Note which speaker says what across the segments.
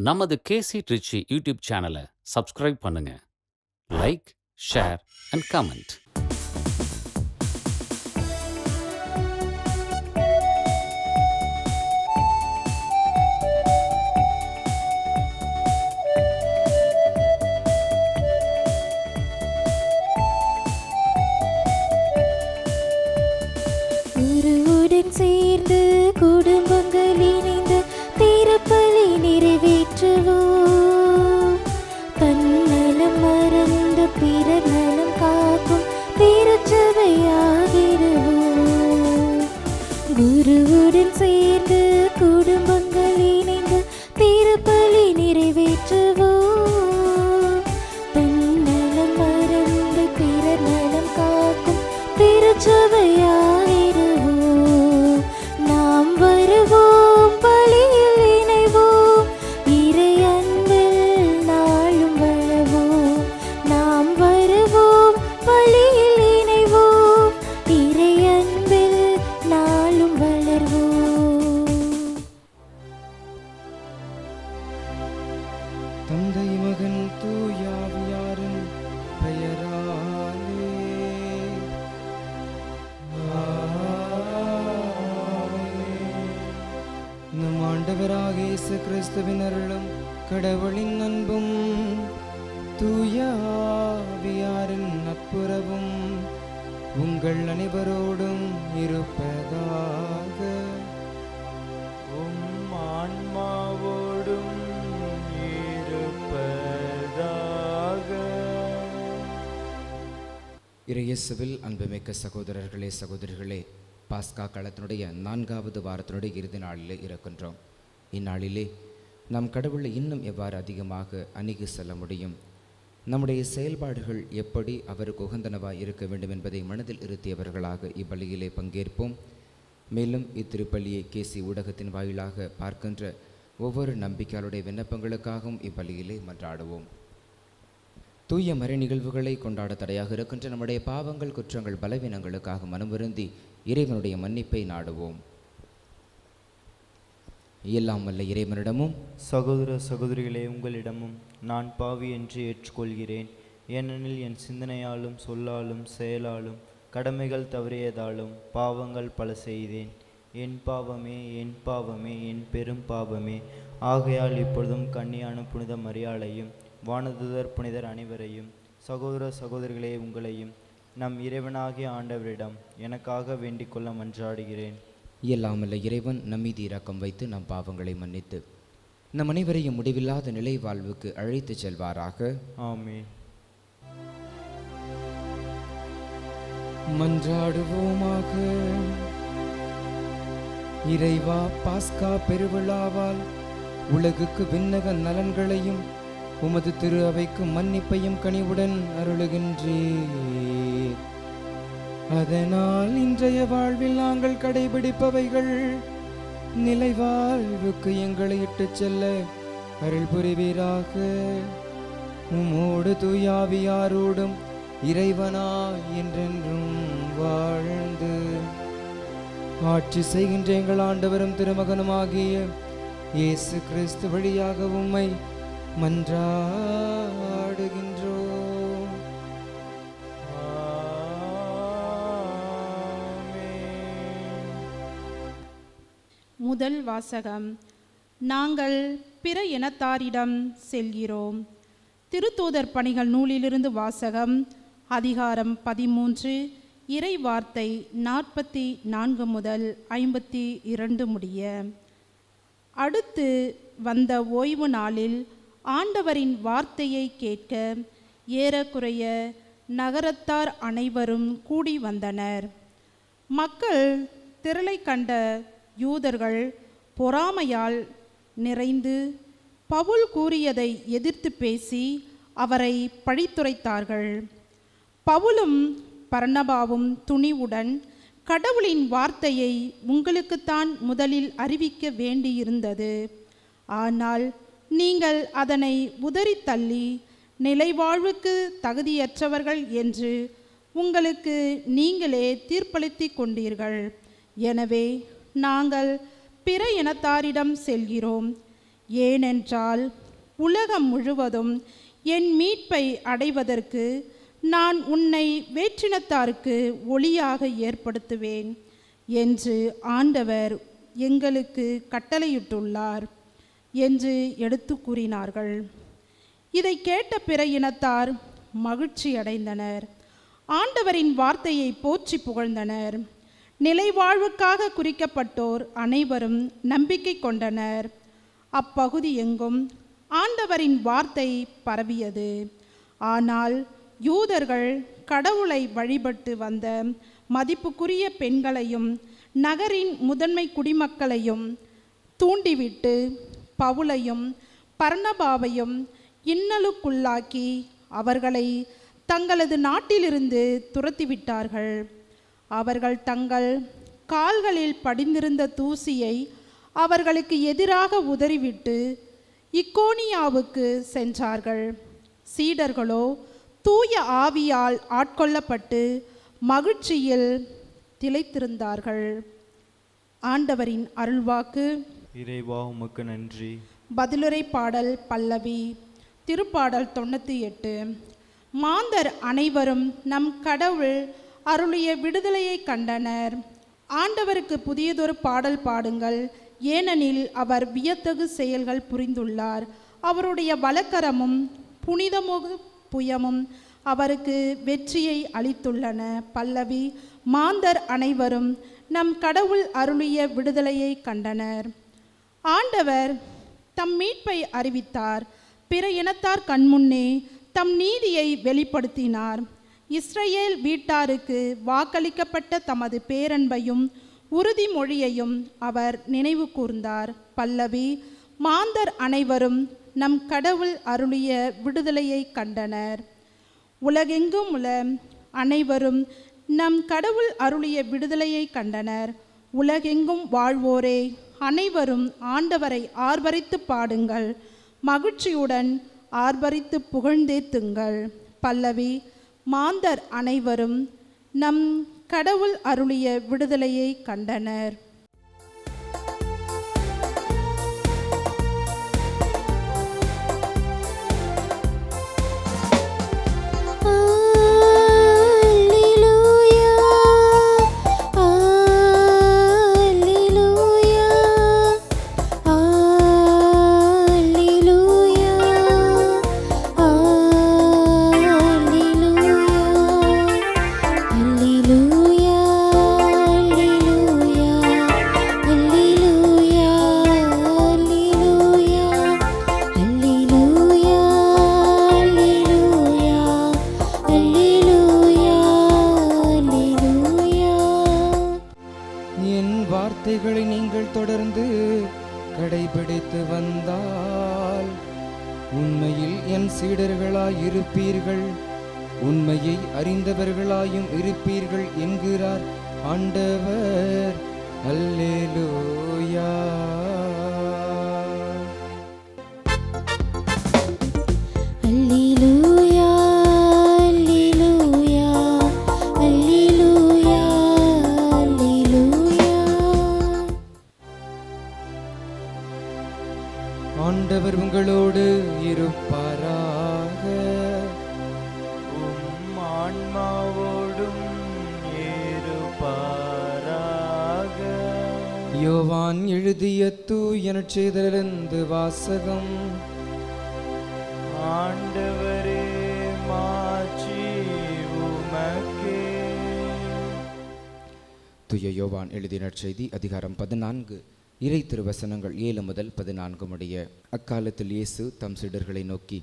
Speaker 1: நமது கேசி ட்ரிச்சி யூடியூப் சேனலை சப்ஸ்கிரைப் பண்ணுங்க. Like, share and comment.
Speaker 2: குருவுடன் சேர்ந்து குடும்பங்கள் இணைந்து திருப்பலி நிறைவேற்றுவோம். தன்னலம் மறந்து பிறர் நலம் காக்கும் திருச்சபையாகிடுவோம். குருவுடன் சேர்ந்து குடும்பங்கள் இணைந்து திருப்பலி நிறைவேற்றுவோம். தன்னலம் மறந்து பிறர் நலம் காக்கும் திருச்சபையாகிடுவோம். நாம் வருவோம், பலியில் இணைவோம், இறை அன்பில் நாளும் வளர்வோம். நாம் வருவோம், பலியில் இணைவோம், இறை அன்பில் நாளும் வளர்வோம்.
Speaker 3: தந்தை மகன் தூயாவியாரின் பெயராலே நம் ஆண்டவராகிய இயேசு கிறிஸ்துவின் அருளும் கடவுளின் அன்பும் தூயாவியாரின் நட்புறவும் உங்கள் அனைவரோடும் இருப்பதாக.
Speaker 4: உம் ஆன்மாவோடும் இருப்பதாக.
Speaker 3: இயேசுவில் அன்புமிக்க சகோதரர்களே சகோதரிகளே, பாஸ்கா காலத்தினுடைய 4வது வாரத்தினுடைய இறுதி நாளிலே இருக்கின்றோம். இந்நாளிலே நாம் கடவுளை இன்னும் எவ்வாறு அதிகமாக அணுகி செல்ல முடியும், நம்முடைய செயல்பாடுகள் எப்படி அவருக்கு உகந்தனவாய் இருக்க வேண்டும் என்பதை மனதில் இருத்தியவர்களாக இப்பலியிலே பங்கேற்போம். மேலும் இத்திருப்பலியை கேசி ஊடகத்தின் வாயிலாக பார்க்கின்ற ஒவ்வொரு நம்பிக்கையாளுடைய விண்ணப்பங்களுக்காகவும் இப்பலியிலே மன்றாடுவோம். தூய மறை நிகழ்வுகளை கொண்டாட தடையாக இருக்கின்ற நம்முடைய பாவங்கள், குற்றங்கள், பலவீனங்களுக்காக மனம் வருந்தி இறைவனுடைய மன்னிப்பை நாடுவோம். எல்லாம் வல்ல இறைவனிடமும்
Speaker 4: சகோதர சகோதரிகளே, உங்களிடமும் நான் பாவி என்று ஏற்றுக்கொள்கிறேன். ஏனெனில் என் சிந்தனையாலும் சொல்லாலும் செயலாலும் கடமைகள் தவறியதாலும் பாவங்கள் பல செய்தேன். என் பாவமே, என் பாவமே, என் பெரும் பாவமே. ஆகையால் இப்பொழுதும் கன்னியான புனித மரியாளையும் வானதுதர் புனிதர் அனைவரையும், சகோதர சகோதரிகளே உங்களையும் நம் இறைவனாகிய ஆண்டவரிடம் எனக்காக வேண்டிக் கொள்ள மன்றாடுகிறேன்.
Speaker 3: இயலாமல்ல இறைவன் நம்மீது இரக்கம் வைத்து நம் பாவங்களை மன்னித்து நம் அனைவரையும் முடிவில்லாத நிலை வாழ்வுக்கு அழைத்து செல்வாராக.
Speaker 4: ஆமென்.
Speaker 3: மன்றாடுவோமாக. இறைவா, பாஸ்கா பெருவிழாவால் உலகுக்கு விண்ணக நலன்களையும் உமது திரு அவைக்கு மன்னிப்பையும் கனிவுடன் அருளுகின்றீர். அதனால் இன்றைய வாழ்வில் நாங்கள் கடைபிடிப்பவைகள் நிலை வாழ்வுக்கு எங்களை இட்டுச் செல்ல அருள் புரிவீராக. உம்மோடு தூயாவியாரோடும் இறைவனாய் என்றென்றும் வாழ்ந்து ஆட்சி செய்கின்ற எங்கள் ஆண்டவரும் திருமகனுமாகிய இயேசு கிறிஸ்து வழியாக உம்மை மன்றாடுகின்றோம்.
Speaker 5: முதல் வாசகம். நாங்கள் பிற இனத்தாரிடம் செல்கிறோம். திருத்தூதர் பணிகள் நூலிலிருந்து வாசகம். அதிகாரம் 13, இறை வார்த்தை 44 முதல் 52 முடிய. அடுத்து வந்த ஓய்வு நாளில் ஆண்டவரின் வார்த்தையை கேட்க ஏறக்குறைய நகரத்தார் அனைவரும் கூடி வந்தனர். மக்கள் திரளை கண்ட யூதர்கள் பொறாமையால் நிறைந்து பவுல் கூறியதை எதிர்த்து பேசி அவரை பழித்துரைத்தார்கள். பவுலும் பர்னபாவும் துணிவுடன், கடவுளின் வார்த்தையை உங்களுக்குத்தான் முதலில் அறிவிக்க வேண்டியிருந்தது. ஆனால் நீங்கள் அதனை உதறி தள்ளி நிலைவாழ்வுக்கு தகுதியற்றவர்கள் என்று உங்களுக்கு நீங்களே தீர்ப்பளித்து கொண்டீர்கள். எனவே நாங்கள் பிற இனத்தாரிடம் செல்கிறோம். ஏனென்றால் உலகம் முழுவதும் என் மீட்பை அடைவதற்கு நான் உன்னை வேற்றினத்தாருக்கு ஒளியாக ஏற்படுத்துவேன் என்று ஆண்டவர் எங்களுக்கு கட்டளையிட்டுள்ளார் என்று எடுத்து கூறினார்கள். இதை கேட்ட பிற இனத்தார் மகிழ்ச்சி அடைந்தனர். ஆண்டவரின் வார்த்தையை போற்றி புகழ்ந்தனர். நிலைவாழ்வுக்காக குறிக்கப்பட்டோர் அனைவரும் நம்பிக்கை கொண்டனர். அப்பகுதி எங்கும் ஆண்டவரின் வார்த்தை பரவியது. ஆனால் யூதர்கள் கடவுளை வழிபட்டு வந்த மதிப்புக்குரிய பெண்களையும் நகரின் முதன்மை குடிமக்களையும் தூண்டிவிட்டு பவுலையும் பர்னபாவையும் இன்னலுக்குள்ளாக்கி அவர்களை தங்களது நாட்டிலிருந்து துரத்திவிட்டார்கள். அவர்கள் தங்கள் கால்களில் படிந்திருந்த தூசியை அவர்களுக்கு எதிராக உதறிவிட்டு இக்கோனியாவுக்கு சென்றார்கள். சீடர்களோ தூய ஆவியால் ஆட்கொள்ளப்பட்டு மகிழ்ச்சியில் திளைத்திருந்தார்கள். ஆண்டவரின் அருள்வாக்கு.
Speaker 4: இறைவா உமக்கு நன்றி.
Speaker 5: பதிலுரை பாடல் பல்லவி. திருப்பாடல் 98. மாந்தர் அனைவரும் நம் கடவுள் அருளிய விடுதலையை கண்டனர். ஆண்டவருக்கு புதியதொரு பாடல் பாடுங்கள், ஏனெனில் அவர் வியத்தகு செயல்கள் புரிந்துள்ளார். அவருடைய வலக்கரமும் புனிதமுக புயமும் அவருக்கு வெற்றியை அளித்துள்ளன. பல்லவி. மாந்தர் அனைவரும் நம் கடவுள் அருளிய விடுதலையை கண்டனர். ஆண்டவர் தம் மீட்பை அறிவித்தார். பிற இனத்தார் கண்முன்னே தம் நீதியை வெளிப்படுத்தினார். இஸ்ரேல் வீட்டாருக்கு வாக்களிக்கப்பட்ட தமது பேரன்பையும் உறுதிமொழியையும் அவர் நினைவு கூர்ந்தார். பல்லவி. மாந்தர் அனைவரும் நம் கடவுள் அருளிய விடுதலையை கண்டனர். உலகெங்கும் உள்ள அனைவரும் நம் கடவுள் அருளிய விடுதலையை கண்டனர். உலகெங்கும் வாழ்வோரே அனைவரும் ஆண்டவரை ஆர்ப்பரித்து பாடுங்கள், மகிழ்ச்சியுடன் ஆர்ப்பரித்து புகழ்ந்தேத்துங்கள். பல்லவி. மாந்தர் அனைவரும் நம் கடவுள் அருளிய விடுதலையை கண்டனர்.
Speaker 3: வார்த்தைகளை நீங்கள் தொடர்ந்து கடைபிடித்து வந்தால் உண்மையில் என் சீடர்களாய் இருப்பீர்கள், உண்மையை அறிந்தவர்களாயும் இருப்பீர்கள் என்கிறார் ஆண்டவர். அல்லேலூயா. ஆண்டவர் உங்களோடு இருப்பாராக.
Speaker 4: உம் ஆன்மாவோடும் இருப்பாராக.
Speaker 3: யோவான் எழுதிய தூய நற்செய்தியிலிருந்து வாசகம்.
Speaker 4: ஆண்டவரே மாட்சி உமக்கே.
Speaker 3: தூய யோவான் எழுதிய நற்செய்தி அதிகாரம் 14 இறை திருவசனங்கள் 7 முதல் 14 முடிய. அக்காலத்தில் இயேசு தம் சீடர்களை நோக்கி,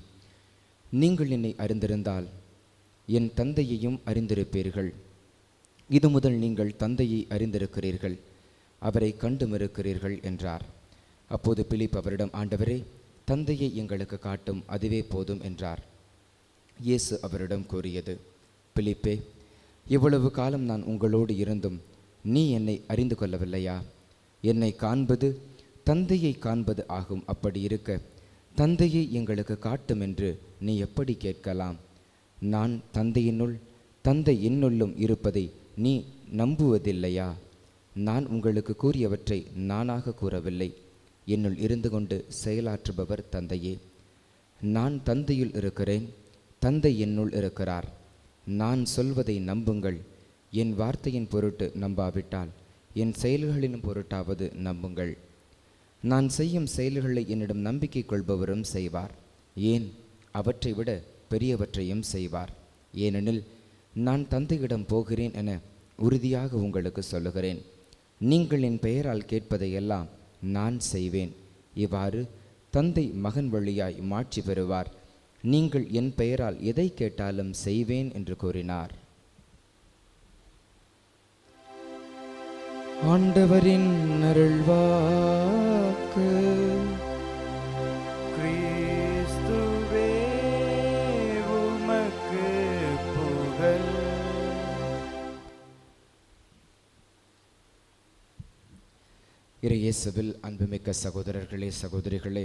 Speaker 3: நீங்கள் என்னை அறிந்திருந்தால் என் தந்தையையும் அறிந்திருப்பீர்கள். இது முதல் நீங்கள் தந்தையை அறிந்திருக்கிறீர்கள், அவரை கண்டுமிருக்கிறீர்கள் என்றார். அப்போது பிலிப் அவரிடம், ஆண்டவரே, தந்தையை எங்களுக்கு காட்டும், அதுவே போதும் என்றார். இயேசு அவரிடம் கூறியது, பிலிப்பே, இவ்வளவு காலம் நான் உங்களோடு இருந்தும் நீ என்னை அறிந்து கொள்ளவில்லையா? என்னை காண்பது தந்தையை காண்பது ஆகும். அப்படி இருக்க தந்தையை எங்களுக்கு காட்டும் என்று நீ எப்படி கேட்கலாம்? நான் தந்தையினுள், தந்தை என்னுள்ளும் இருப்பதை நீ நம்புவதில்லையா? நான் உங்களுக்கு கூறியவற்றை நானாக கூறவில்லை, என்னுள் இருந்து கொண்டு செயலாற்றுபவர் தந்தையே. நான் தந்தையுள் இருக்கிறேன், தந்தை என்னுள் இருக்கிறார். நான் சொல்வதை நம்புங்கள். என் வார்த்தையின் பொருட்டு நம்பாவிட்டால் என் செயல்களின் பொருட்டாவது நம்புங்கள். நான் செய்யும் செயல்களை என்னிடம் நம்பிக்கை கொள்பவரும் செய்வார், ஏன் அவற்றை விட பெரியவற்றையும் செய்வார். ஏனெனில் நான் தந்தையிடம் போகிறேன் என உறுதியாக உங்களுக்கு சொல்லுகிறேன். நீங்கள் என் பெயரால் கேட்பதையெல்லாம் நான் செய்வேன். இவ்வாறு தந்தை மகன் வழியாய் மாட்சி பெறுவார். நீங்கள் என் பெயரால் எதை கேட்டாலும் செய்வேன் என்று கூறினார். ஆண்டவரின் அருள்வாக்கு.
Speaker 4: கிறிஸ்துவே உமக்கு புகழ்.
Speaker 3: இறையேசுவில் அன்புமிக்க சகோதரர்களே, சகோதரிகளே,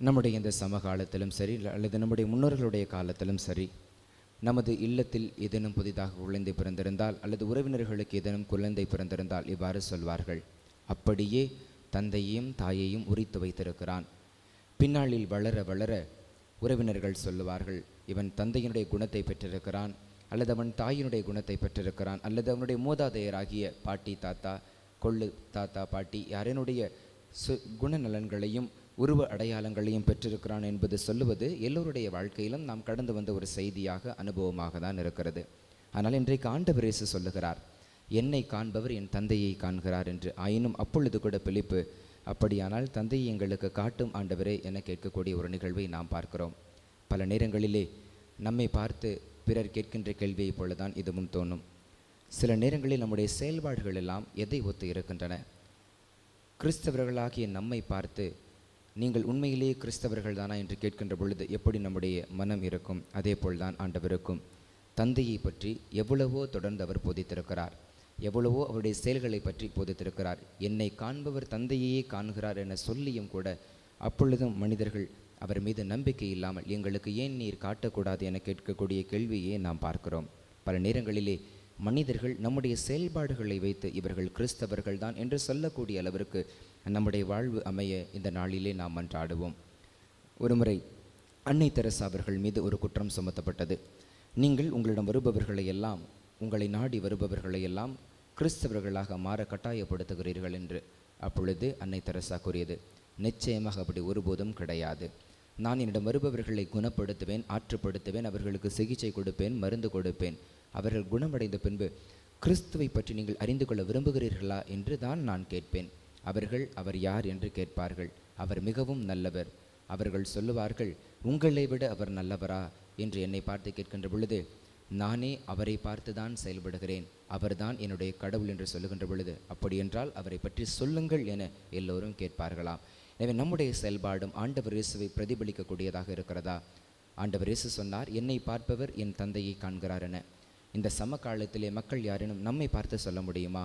Speaker 3: நம்முடைய இந்த சமகாலத்திலும் சரி அல்லது நம்முடைய முன்னோர்களுடைய காலத்திலும் சரி, நமது இல்லத்தில் ஏதேனும் புதிதாக குழந்தை பிறந்திருந்தால் அல்லது உறவினர்களுக்கு ஏதேனும் குழந்தை பிறந்திருந்தால் இவ்வாறு சொல்வார்கள், அப்படியே தந்தையையும் தாயையும் உரித்து வைத்திருக்கிறான். பின்னாளில் வளர வளர உறவினர்கள் சொல்லுவார்கள், இவன் தந்தையினுடைய குணத்தை பெற்றிருக்கிறான், அல்லது அவன் தாயினுடைய குணத்தை பெற்றிருக்கிறான், அல்லது அவனுடைய மூதாதையராகிய பாட்டி தாத்தா, கொள்ளு தாத்தா பாட்டி யாரனுடைய குணநலன்களையும் உருவ அடையாளங்களையும் பெற்றிருக்கிறான் என்பது சொல்லுவது எல்லோருடைய வாழ்க்கையிலும் நாம் கடந்து வந்த ஒரு செய்தியாக அனுபவமாக தான் இருக்கிறது. ஆனால் இன்றைக்கு ஆண்டவர் இயேசு சொல்லுகிறார், என்னை காண்பவர் என் தந்தையை காண்கிறார் என்று. ஆயினும் அப்பொழுது கூட பிலிப்பு, அப்படியானால் தந்தையை எங்களுக்கு காட்டும் ஆண்டவரே என கேட்கக்கூடிய ஒரு நிகழ்வை நாம் பார்க்கிறோம். பல நேரங்களிலே நம்மை பார்த்து பிறர் கேட்கின்ற கேள்வியை போலதான் இதுவும் தோணும். சில நேரங்களில் நம்முடைய செயல்பாடுகள் எல்லாம் எதை ஒத்து இருக்கின்றன? கிறிஸ்தவர்களாகிய நம்மை பார்த்து நீங்கள் உண்மையிலேயே கிறிஸ்தவர்கள் தானா என்று கேட்கின்ற பொழுது எப்படி நம்முடைய மனம் இருக்கும்? அதே போல்தான் ஆண்டவருக்கும். தந்தையை பற்றி எவ்வளவோ தொடர்ந்து அவர் போதித்திருக்கிறார், எவ்வளவோ அவருடைய செயல்களை பற்றி போதித்திருக்கிறார். என்னை காண்பவர் தந்தையே காண்கிறார் என சொல்லியும் கூட அப்பொழுதும் மனிதர்கள் அவர் மீது நம்பிக்கை இல்லாமல் எங்களுக்கு ஏன் நீர் காட்டக்கூடாது என கேட்கக்கூடிய கேள்வியை நாம் பார்க்கிறோம். பல நேரங்களிலே மனிதர்கள் நம்முடைய செயல்பாடுகளை வைத்து இவர்கள் கிறிஸ்தவர்கள் தான் என்று சொல்லக்கூடிய அளவிற்கு நம்முடைய வாழ்வு அமைய இந்த நாளிலே நாம் மன்றாடுவோம். ஒருமுறை அன்னை தெரசா அவர்கள் மீது ஒரு குற்றம் சுமத்தப்பட்டது. நீங்கள் உங்களிடம் வருபவர்களை எல்லாம், உங்களை நாடி வருபவர்களை எல்லாம் கிறிஸ்தவர்களாக மாற கட்டாயப்படுத்துகிறீர்கள் என்று. அப்பொழுது அன்னை தெரசா கூறியது, நிச்சயமாக அப்படி ஒருபோதும் கிடையாது. நான் என்னிடம் வருபவர்களை குணப்படுத்துவேன், ஆற்றுப்படுத்துவேன், அவர்களுக்கு சிகிச்சை கொடுப்பேன், மருந்து கொடுப்பேன். அவர்கள் குணமடைந்த பின்பு கிறிஸ்துவை பற்றி நீங்கள் அறிந்து கொள்ள விரும்புகிறீர்களா என்று தான் நான் கேட்பேன். அவர்கள் அவர் யார் என்று கேட்பார்கள். அவர் மிகவும் நல்லவர். அவர்கள் சொல்லுவார்கள், உங்களை விட அவர் நல்லவரா என்று என்னை பார்த்து கேட்கின்ற பொழுது, நானே அவரை பார்த்து தான் செயல்படுகிறேன், அவர்தான் என்னுடைய கடவுள் என்று சொல்லுகின்ற பொழுது, அப்படியென்றால் அவரை பற்றி சொல்லுங்கள் என எல்லோரும் கேட்பார்களாம். எனவே நம்முடைய செயல்பாடும் ஆண்டவர் இயேசுவை பிரதிபலிக்கக்கூடியதாக இருக்கிறதா? ஆண்டவர் இயேசு சொன்னார், என்னை பார்ப்பவர் என் தந்தையை காண்கிறார் என. இந்த சமகாலத்திலே மக்கள் யாரேனும் நம்மை பார்த்து சொல்ல முடியுமா?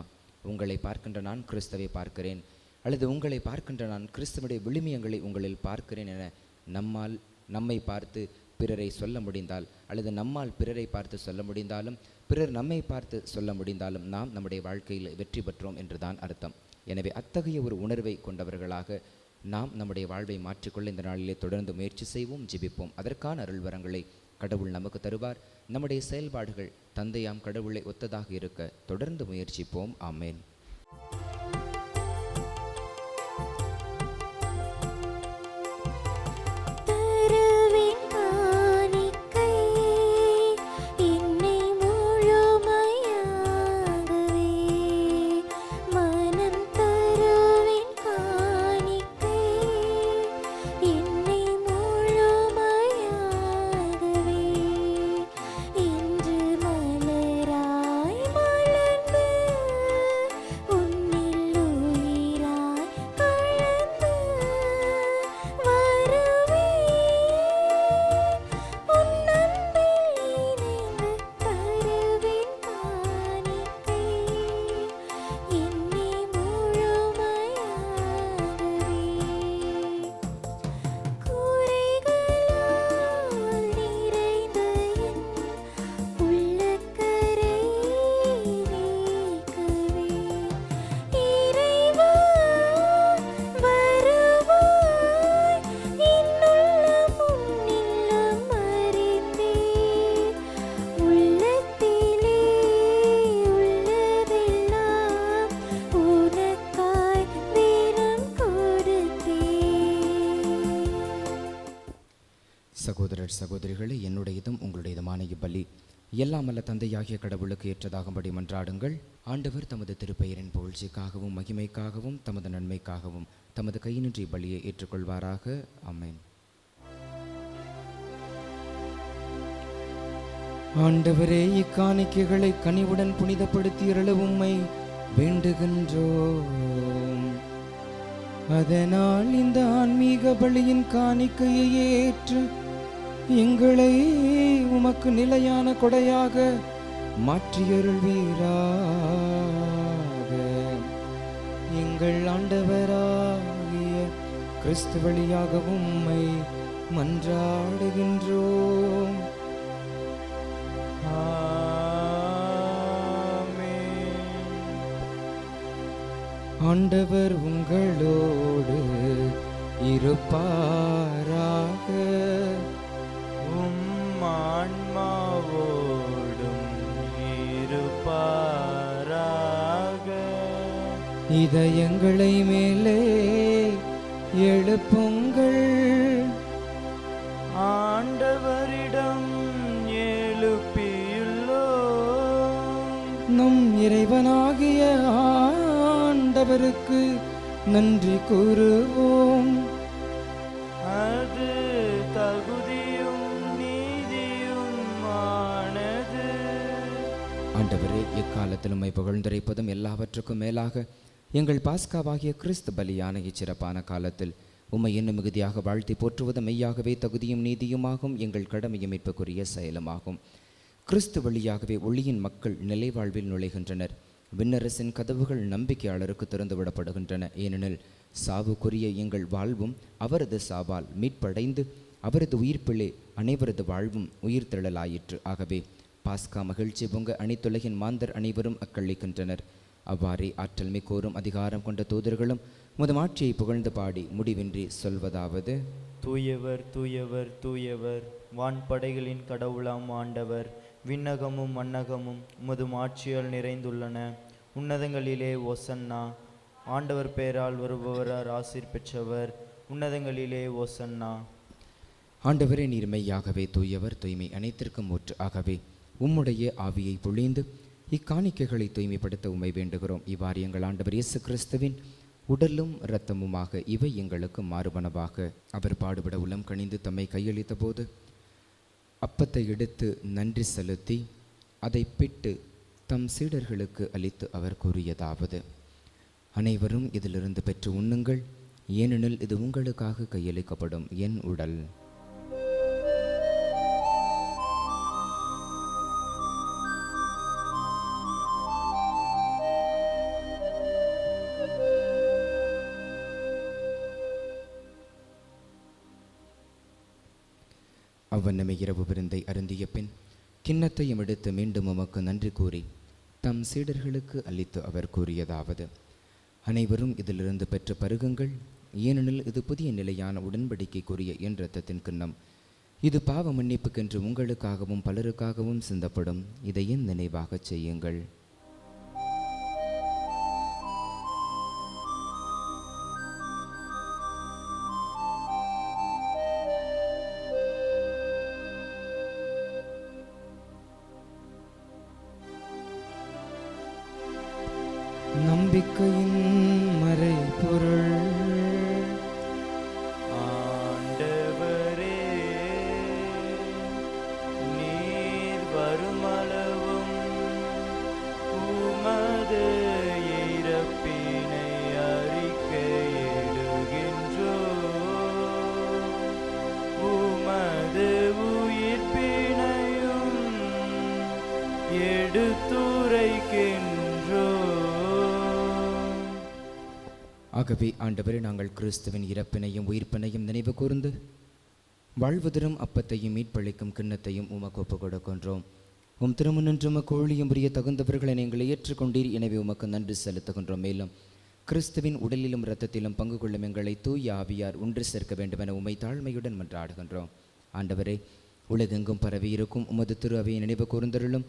Speaker 3: உங்களை பார்க்கின்ற நான் கிறிஸ்துவை பார்க்கிறேன், அல்லது உங்களை பார்க்கின்ற நான் கிறிஸ்துவனுடைய விழுமியங்களை உங்களில் பார்க்கிறேன் என நம்மை பார்த்து பிறரை சொல்ல முடிந்தால், அல்லது நம்மால் பிறரை பார்த்து சொல்ல முடிந்தாலும், பிறர் நம்மை பார்த்து சொல்ல முடிந்தாலும் நாம் நம்முடைய வாழ்க்கையில் வெற்றி பெற்றோம் என்றுதான் அர்த்தம். எனவே அத்தகைய ஒரு உணர்வை கொண்டவர்களாக நாம் நம்முடைய வாழ்வை மாற்றிக்கொள்ள இந்த நாளிலே தொடர்ந்து முயற்சி செய்வோம், ஜெபிப்போம். அதற்கான அருள்வரங்களை கடவுள் நமக்கு தருவார். நம்முடைய செயல்பாடுகள் தந்தையாம் கடவுளை ஒத்ததாக இருக்க தொடர்ந்து முயற்சிப்போம். ஆமேன்.
Speaker 2: உன்னை
Speaker 3: சகோதரர் சகோதரிகளே, என்னுடையதும் உங்களுடையதுமான இப்பலி எல்லாம் அல்ல தந்தையாகிய கடவுளுக்கு ஏற்றதாகும்படி மன்றாடுங்கள். ஆண்டவர் தமது திருப்பெயரின் புகழ்ச்சிக்காகவும் மகிமைக்காகவும் தமது நன்மைக்காகவும் தமது கையினின்று இப்பலியை ஏற்றுக்கொள்வாராக. ஆமென். ஆண்டவரே, இக்காணிக்கைகளை கனிவுடன் புனிதப்படுத்தியருள உம்மை வேண்டுகின்றோம். அதனால் இந்த ஆன்மீக பலியின் காணிக்கையை ஏற்று எங்களை உமக்கு நிலையான கொடையாக மாற்றியருள்வீராக. எங்கள் ஆண்டவராகிய கிறிஸ்து வழியாக உம்மை மன்றாடுகின்றோம். ஆண்டவர் உங்களோடு இருப்பாராக.
Speaker 4: ஆன்மாவோடும் இருப்பாராக.
Speaker 3: இதயங்களை மேலே எழுப்புங்கள்.
Speaker 4: ஆண்டவரிடம் எழுப்பியுள்ளோம்.
Speaker 3: நம் இறைவனாகிய ஆண்டவருக்கு நன்றி கூறுவோம்.
Speaker 4: அது தகுதியும் நீதியுமானது.
Speaker 3: ஆண்டவரே, எக்காலத்தில் உம்மை புகழ்ந்துரைப்பதும் எல்லாவற்றுக்கும் மேலாக எங்கள் பாஸ்காவாகிய கிறிஸ்து பலியான இச்சிறப்பான காலத்தில் உம்மை இன்னும் மிகுதியாக வாழ்த்தி போற்றுவதும் மெய்யாகவே தகுதியும் நீதியுமாகும், எங்கள் கடமையும் மீட்புக்குரிய செயலுமாகும். கிறிஸ்து வழியாகவே ஒளியின் மக்கள் நிலைவாழ்வில் நுழைகின்றனர். விண்ணரசின் கதவுகள் நம்பிக்கையாளருக்கு திறந்துவிடப்படுகின்றன. ஏனெனில் சாவுக்குரிய எங்கள் வாழ்வும் அவரது சாவால் மீட்படைந்து அவரது உயிர்ப்பிலே அனைவரது வாழ்வும் உயிர்த்தெழலாயிற்று. ஆகவே பாஸ்கா மகிழ்ச்சி பொங்க அனைத்துலகின் மாந்தர் அனைவரும் அக்களிக்கின்றனர். அவ்வாறே ஆற்றல் மிக்கோரும் அதிகாரம் கொண்ட தூதர்களும் உமது ஆட்சியை புகழ்ந்து பாடி முடிவின்றி சொல்வதாவது:
Speaker 4: தூயவர் தூயவர் தூயவர், வான்படைகளின் கடவுளாம் ஆண்டவர். விண்ணகமும் மண்ணகமும் உமது ஆட்சியால் நிறைந்துள்ளன. உன்னதங்களிலே ஒசன்னா. ஆண்டவர் பெயரால் வருபவரார் ஆசீர் பெற்றவர். உன்னதங்களிலே ஒசன்னா.
Speaker 3: ஆண்டவரே, நீர் மெய்யாகவே தூயவர், தூய்மை அனைத்திற்கும் ஊற்று. ஆகவே உம்முடைய ஆவியை பொழிந்து இக்காணிக்கைகளை தூய்மைப்படுத்த உம்மை வேண்டுகிறோம். இவ்வாறு எங்கள் ஆண்டவர் இயேசு கிறிஸ்துவின் உடலும் இரத்தமுமாக இவை எங்களுக்கு மாறுபனவாக அவர் பாடுபட உளம் கனிந்து தம்மை கையளித்த போது அப்பத்தை எடுத்து நன்றி செலுத்தி அதை பிட்டு தம் சீடர்களுக்கு அளித்து அவர் கூறியதாவது: அனைவரும் இதிலிருந்து பெற்று உண்ணுங்கள், ஏனெனில் இது உங்களுக்காக கையளிக்கப்படும் என் உடல். அவ்வண்ணமே இரவு விருந்தை அருந்திய பின் கிண்ணத்தையும் எடுத்து மீண்டும் உமக்கு நன்றி கூறி தம் சீடர்களுக்கு அளித்து அவர் கூறியதாவது: அனைவரும் இதிலிருந்து பெற்று பருகுங்கள், ஏனெனில் இது புதிய நிலையான உடன்படிக்கைக்குரிய என் இரத்தத்தின் கிண்ணம். இது பாவ மன்னிப்புக்கென்று உங்களுக்காகவும் பலருக்காகவும் சிந்தப்படும். இதை என் நினைவாகச் செய்யுங்கள். நம்பிக்கையின் மறைபொருள்.
Speaker 4: ஆண்டவரே, நீர் வருமளவும் உமது இறப்பினை அறிக்கையிடுகின்றோம். உமது உயிர்ப்பினையும் எடுத்துரைக்கின்றோம்.
Speaker 3: ஆகவே ஆண்டவரே, நாங்கள் கிறிஸ்துவின் இறப்பினையும் உயிர்ப்பினையும் நினைவு கூர்ந்து வாழ்வதரும் அப்பத்தையும் மீட்பளிக்கும் கிண்ணத்தையும் உமக்கு ஒப்புக் கொடுக்கின்றோம். உம் திருமுன்னின்று உமக்கு ஊழியம் புரிய தகுந்தவர்களை நீங்கள் ஏற்றுக்கொண்டீர். எனவே உமக்கு நன்றி செலுத்துகின்றோம். மேலும் கிறிஸ்துவின் உடலிலும் இரத்தத்திலும் பங்கு கொள்ளும் எங்களை தூய ஆவியார் ஒன்று சேர்க்க வேண்டும் என உம்மை தாழ்மையுடன் மன்றாடுகின்றோம். ஆண்டவரே, உலகெங்கும் பரவி இருக்கும் உமது திரு அவையை நினைவு கூர்ந்தருளும்.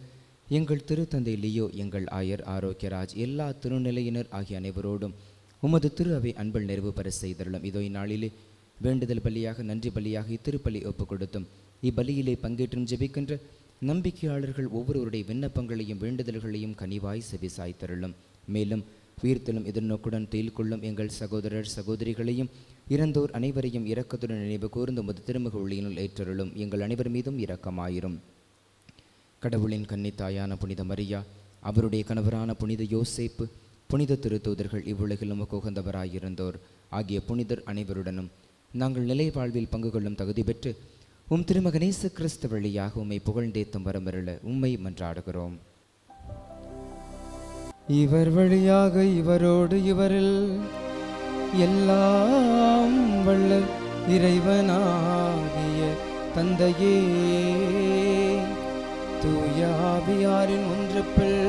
Speaker 3: எங்கள் திருத்தந்தை லியோ, எங்கள் ஆயர் ஆரோக்கியராஜ், எல்லா திருநிலையினர் ஆகிய அனைவரோடும் உமது திரு அவை அன்பில் நிறைவு பெற செய்தருளும். இதோ இந்நாளிலே வேண்டுதல் பலியாக நன்றி பலியாக இத்திருப்பலி ஒப்புக் கொடுத்தும் இப்பலியிலே பங்கேற்றும் ஜெபிக்கின்ற நம்பிக்கையாளர்கள் ஒவ்வொருவருடைய விண்ணப்பங்களையும் வேண்டுதல்களையும் கனிவாய் செவிசாய்த்தருளும். மேலும் உயிர்த்தலும் எதிர்நோக்குடன் துயில் கொள்ளும் எங்கள் சகோதரர் சகோதரிகளையும் இறந்தோர் அனைவரையும் இரக்கத்துடன் நினைவு கூர்ந்து உமது திருமுக ஒளியினுள் ஏற்றருளும். எங்கள் அனைவர் மீதும் இரக்கமாயிரும். கடவுளின் கன்னித்தாயான புனித மரியா, அவருடைய கணவரான புனித யோசேப்பு, புனித திருத்தூதர்கள், இவ்வுலகில் உமக்கு உகந்தவராயிருந்தோர் ஆகிய புனிதர் அனைவருடனும் நாங்கள் நிலை வாழ்வில் பங்கு கொள்ளும் தகுதி பெற்று உம் திருமகன் இயேசு கிறிஸ்து வழியாக உம்மை புகழ்ந்தேத்தும் வரமருள உம்மை மன்றாடுகிறோம்.
Speaker 6: இவர் வழியாக இவரோடு இவரில் எல்லாம் வல்ல இறைவனாகிய தந்தையே, தூய ஆவியாரின் ஒன்றுப்பில்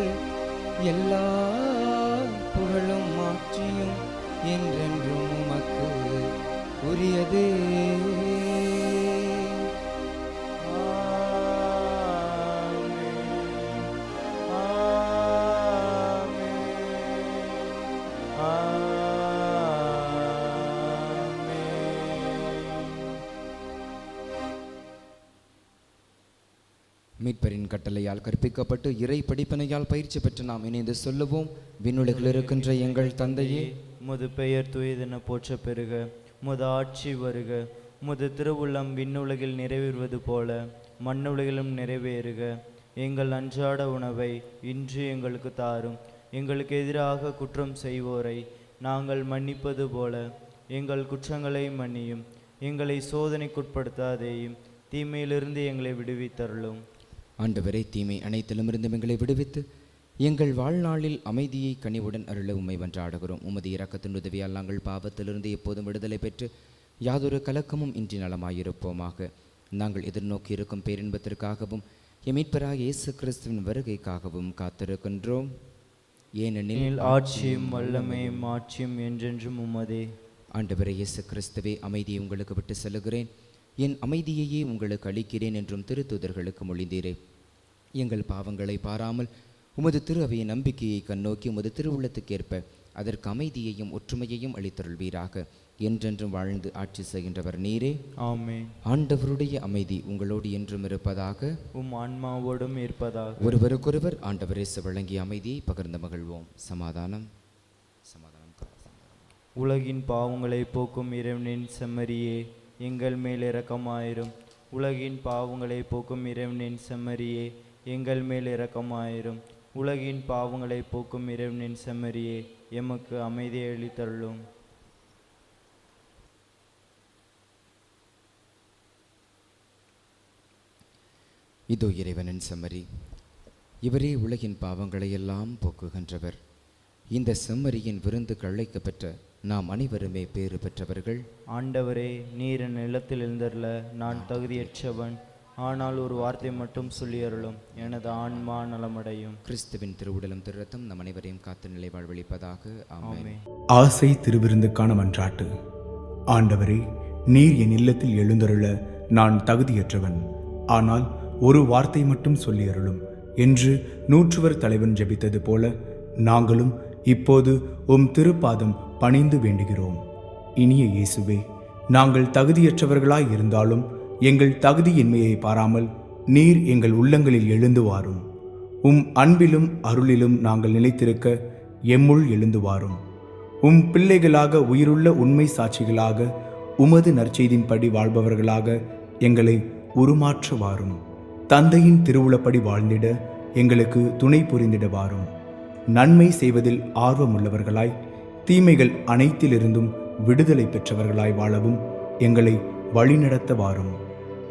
Speaker 6: எல்லா புகழும் மாட்சியும் என்றென்றும் உமக்கு உரியதே.
Speaker 3: மீட்பரின் கட்டளையால் கற்பிக்கப்பட்டு இறை படிப்பனையால் பயிற்சி பெற்று நாம் இணைந்து சொல்லுவோம். விண்ணுலகில் இருக்கின்ற எங்கள் தந்தையே,
Speaker 4: உமது பெயர் தூயதென போற்ற பெறுக. உமது ஆட்சி வருக. உமது திருவுள்ளம் விண்ணுலகில் நிறைவேறுவது போல மண்ணுலகிலும் நிறைவேறுக. எங்கள் அன்றாட உணவை இன்று எங்களுக்கு தாரும். எங்களுக்கு எதிராக குற்றம் செய்வோரை நாங்கள் மன்னிப்பது போல எங்கள் குற்றங்களை மன்னியும். எங்களை சோதனைக்குட்படுத்தாதேயும், தீமையிலிருந்து எங்களை விடுவித்தருளும்.
Speaker 3: ஆண்டவரே, தீமை அனைத்திலுமிருந்து எங்களை விடுவித்து எங்கள் வாழ்நாளில் அமைதியை கனிவுடன் அருள உம்மை வென்றாடுகிறோம். உமது இரக்கத்தின் உதவியால் நாங்கள் பாவத்திலிருந்து எப்போதும் விடுதலை பெற்று யாதொரு கலக்கமும் இன்றி நலமாயிருப்போமாக. நாங்கள் எதிர்நோக்கி இருக்கும் பேரின்பத்திற்காகவும் மீட்பராக இயேசு கிறிஸ்துவின் வருகைக்காகவும் காத்திருக்கின்றோம். ஏனெனில்
Speaker 4: ஆட்சியும் வல்லமையும் மாட்சியும் என்றென்றும் உமதே.
Speaker 3: ஆண்டவரே இயேசு கிறிஸ்துவே, அமைதியை உங்களுக்கு விட்டு செல்லுகிறேன், என் அமைதியையே உங்களுக்கு அளிக்கிறேன் என்றும் திருத்தூதர்களுக்கு மொழிந்தீரே. எங்கள் பாவங்களை பாராமல் உமது திரு அவையின் நம்பிக்கையை கண்ணோக்கி உமது திருவுள்ளத்துக்கேற்ப அதற்கு அமைதியையும் ஒற்றுமையையும் அளித்தருள்வீராக. என்றென்றும் வாழ்ந்து ஆட்சி செய்கின்றவர் நீரே.
Speaker 4: ஆமென்.
Speaker 3: ஆண்டவருடைய அமைதி உங்களோடு என்றும் இருப்பதாக.
Speaker 4: உம் ஆன்மாவோடும் இருப்பதாக.
Speaker 3: ஒருவருக்கொருவர் ஆண்டவர் இயேசு வழங்கிய அமைதியை பகிர்ந்து மகிழ்வோம். சமாதானம்.
Speaker 4: உலகின் பாவங்களை போக்கும் இறைவனின் செம்மறியே, எங்கள் மேல் இரக்கமாயிரும். உலகின் பாவங்களை போக்கும் இறைவனின் செம்மறியே, எங்கள் மேல் இரக்கமாயிரும். உலகின் பாவங்களை போக்கும் இறைவனின் செம்மறியே, எமக்கு அமைதியை அளித்தருளும்.
Speaker 3: இதோ இறைவனின் செம்மறி, இவரே உலகின் பாவங்களை எல்லாம் போக்குகின்றவர். இந்த செம்மறியின் விருந்து அழைக்க பெற்ற நாம் அனைவருமே பேறு பெற்றவர்கள்.
Speaker 4: ஆண்டவரே, நீர் என் நிலத்தில் எழுந்தருள நான் தகுதியற்றவன். ஆனால் ஒரு வார்த்தை மட்டும் சொல்லியருளும், எனது ஆன்மா நலமடையும்.
Speaker 3: கிறிஸ்துவின் திருவுடலும் திருரத்தம் நம் அனைவரையும் காத்து நிலை வாழ்வழிப்பதாக. ஆமென்.
Speaker 7: ஆசை திருவிருந்துக்கான மன்றாட்டு. ஆண்டவரே, நீர் என் இல்லத்தில் எழுந்தருள நான் தகுதியற்றவன். ஆனால் ஒரு வார்த்தை மட்டும் சொல்லியருளும் என்று நூற்றுவர் தலைவன் ஜெபித்தது போல நாங்களும் இப்போது உம் திருப்பாதம் பணிந்து வேண்டுகிறோம். இனிய இயேசுவே, நாங்கள் தகுதியற்றவர்களாய் இருந்தாலும் எங்கள் தகுதியின்மையை பாராமல் நீர் எங்கள் உள்ளங்களில் எழுந்து வாரும். உம் அன்பிலும் அருளிலும் நாங்கள் நிலைத்திருக்க எம்முள் எழுந்து வாரும். உம் பிள்ளைகளாக உயிருள்ள உண்மை சாட்சிகளாக உமது நற்செய்தின்படி வாழ்பவர்களாக எங்களை உருமாற்ற வாரும். தந்தையின் திருவுளப்படி வாழ்ந்திட எங்களுக்கு துணை புரிந்திட வாரும். நன்மை செய்வதில் ஆர்வமுள்ளவர்களாய் தீமைகள் அனைத்திலிருந்தும் விடுதலை பெற்றவர்களாய் வாழவும் எங்களை வழிநடத்த வாரும்.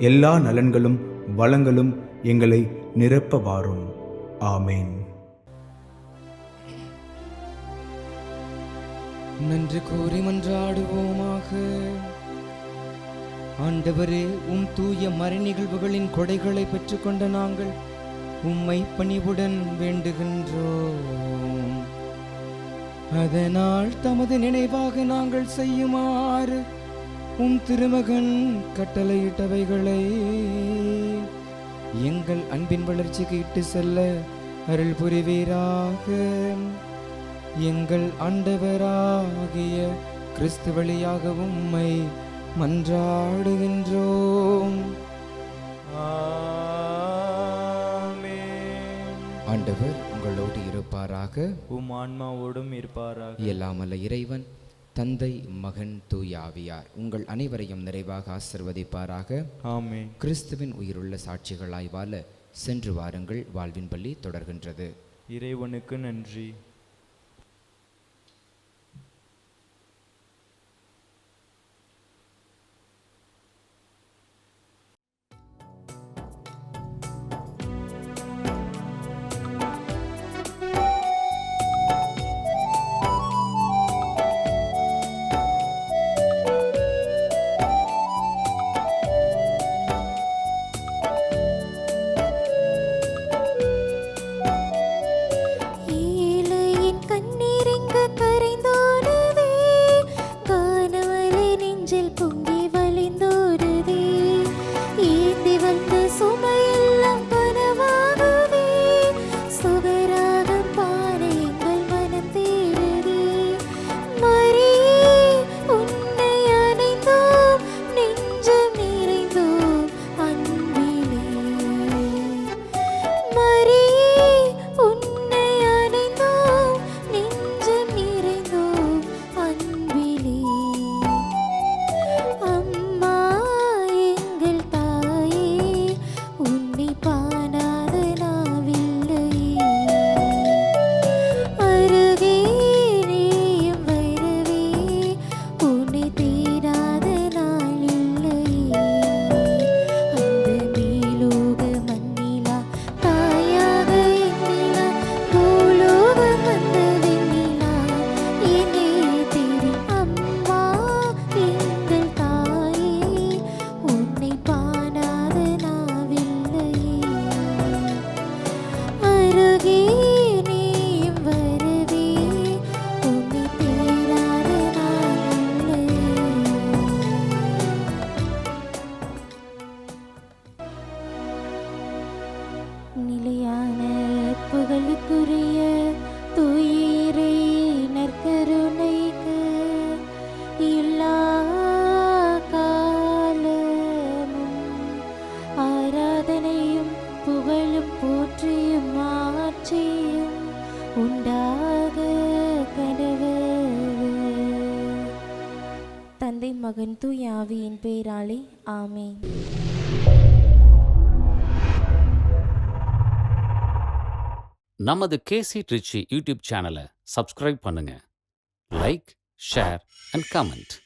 Speaker 7: எல்லா நலன்களும் வளங்களும் எங்களை நிரப்ப வாரும். ஆமேன்.
Speaker 6: நன்றி கூறி மன்றாடுவோமாக. ஆண்டவரே, உம் தூய மறை நிகழ்வுகளின் கொடைகளை பெற்றுக்கொண்ட நாங்கள் உம்மை பணிவுடன் வேண்டுகின்றோம். அதனால் தமது நினைவாக நாங்கள் செய்யுமாறு உம் திருமகன் கட்டளையிட்டவைகளை எங்கள் அன்பின் வளர்ச்சிக்கு இட்டு செல்ல அருள் புரிவீராக. எங்கள் ஆண்டவராகிய கிறிஸ்து வழியாக உம்மை மன்றாடுகின்றோம்.
Speaker 4: ஆமென்.
Speaker 3: ஆண்டவர் உங்களோடு இருப்பாராக.
Speaker 4: உம் ஆன்மாவோடும் இருப்பாராக.
Speaker 3: எல்லாம் அல்ல இறைவன் தந்தை மகன் தூய ஆவியார் உங்கள் அனைவரையும் நிறைவாக ஆசிர்வதிப்பாராக.
Speaker 4: ஆமென்.
Speaker 3: கிறிஸ்துவின் உயிருள்ள சாட்சிகளாய் வாழ சென்று வாருங்கள். வாழ்வின் பள்ளி தொடர்கின்றது.
Speaker 4: இறைவனுக்கு நன்றி.
Speaker 2: ஏழையின் கண்ணீரிங்கு கரைந்தோடுதே, காணவரை நெஞ்சில் பொங்கி வழிந்தோடுதே. ஏந்தி வந்த சுமையெல்லாம் கனவாகுதே, சுகராகம் பாட எங்கள் மனம் தேடுதே. மரியே, உன்னை அணைந்தோம், நெஞ்சம் நிறைந்தோம் அன்பிலே. மரியே, உன்னை அணைந்தோம், நெஞ்சம் நிறைந்தோம் அன்பிலே. அம்மா எங்கள் தாயே, உன்னை பாடாத நாவில்லையே. அருகே நீயும் வரவே, உன்னை தேடாத நாள் இல்லையே. அந்த மேலோக மண்ணிலா தாயாக எண்ணிலா, பூலோகம் வந்த வெண்ணிலா என்னை தேடி. அம்மா எங்கள் தாயே, உன்னை பாடாத நாவில்லையே. அருகே நீயும் வரவே, உன்னை தேடாத நாள் இல்லையே. நிலையான புகழுக்குரிய தூயிரை நற்கருணைக்கு எல்லா காலமும் ஆராதனையும் புகழும் போற்றியும் ஆட்சியும் உண்டாக கடவுள். தந்தை மகன் தூய ஆவியின் பேராலே ஆமென்.
Speaker 1: நமது கேசி ட்ரிச்சி யூடியூப் சேனலை சப்ஸ்கிரைப் பண்ணுங்க. Like, share and comment.